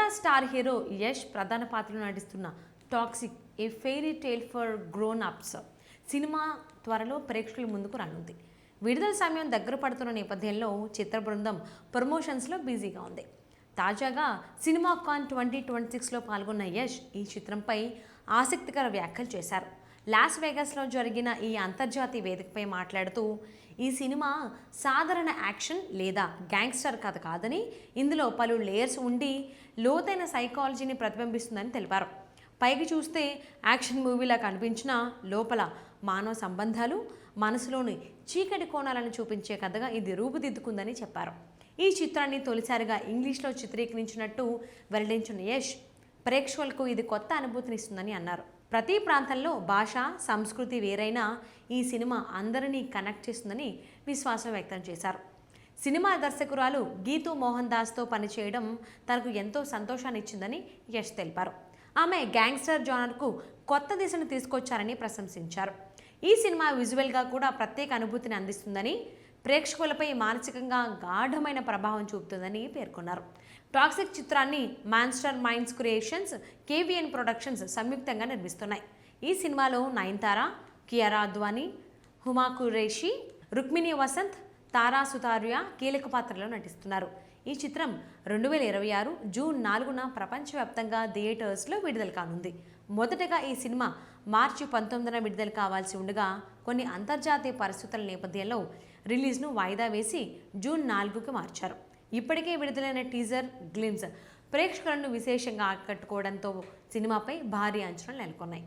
Mega star hero Yash ప్రధాన పాత్రలో నటిస్తున్న Toxic a fairy tale for grown ups cinema త్వరలో ప్రేక్షకుల ముందుకు రానుంది. విడుదల సమయం దగ్గర పడుతున్న నేపథ్యంలో చిత్ర బృందం ప్రమోషన్స్లో బిజీగా ఉంది. తాజాగా సినిమాకాన్ 2026లో పాల్గొన్న యష్ ఈ చిత్రంపై ఆసక్తికర వ్యాఖ్యలు చేశారు. లాస్ వేగాస్లో జరిగిన ఈ అంతర్జాతీయ వేదికపై మాట్లాడుతూ ఈ సినిమా సాధారణ యాక్షన్ లేదా గ్యాంగ్స్టర్ కథ కాదని, ఇందులో పలు లేయర్స్ ఉండి లోతైన సైకాలజీని ప్రతిబింబిస్తుందని తెలిపారు. పైకి చూస్తే యాక్షన్ మూవీలా కనిపించినా లోపల మానవ సంబంధాలు, మనసులోని చీకటి కోణాలను చూపించే కథగా ఇది రూపుదిద్దుకుందని చెప్పారు. ఈ చిత్రాన్ని తొలిసారిగా ఇంగ్లీష్లో చిత్రీకరించినట్టు వెల్లడించిన యష్ ప్రేక్షకులకు ఇది కొత్త అనుభూతినిస్తుందని అన్నారు. ప్రతి ప్రాంతంలో భాష, సంస్కృతి వేరైనా ఈ సినిమా అందరినీ కనెక్ట్ చేస్తుందని విశ్వాసం వ్యక్తం చేశారు. సినిమా దర్శకురాలు గీతూ మోహన్ దాస్తో పనిచేయడం తనకు ఎంతో సంతోషాన్ని ఇచ్చిందని యష్ తెలిపారు. ఆమె గ్యాంగ్స్టర్ జానర్కు కొత్త దిశను తీసుకొచ్చారని ప్రశంసించారు. ఈ సినిమా విజువల్గా కూడా ప్రత్యేక అనుభూతిని అందిస్తుందని, ప్రేక్షకులపై మానసికంగా గాఢమైన ప్రభావం చూపుతుందని పేర్కొన్నారు. టాక్సిక్ చిత్రాన్ని మాన్స్టర్ మైండ్స్ క్రియేషన్స్, కేవీఎన్ ప్రొడక్షన్స్ సంయుక్తంగా నిర్మిస్తున్నాయి. ఈ సినిమాలో నయనతార, కియారా అద్వానీ, హుమా ఖురేషి, రుక్మిణి వసంత్, తారా సుతారియా కీలక పాత్రలో నటిస్తున్నారు. ఈ చిత్రం 2026 జూన్ 4న ప్రపంచవ్యాప్తంగా థియేటర్స్లో విడుదల కానుంది. మొదటగా ఈ సినిమా మార్చి 19న విడుదల కావాల్సి ఉండగా కొన్ని అంతర్జాతీయ పరిస్థితుల నేపథ్యంలో రిలీజ్ను వాయిదా వేసి జూన్ 4కు మార్చారు. ఇప్పటికే విడుదలైన టీజర్ గ్లిమ్స్ ప్రేక్షకులను విశేషంగా ఆకట్టుకోవడంతో సినిమాపై భారీ అంచనాలు నెలకొన్నాయి.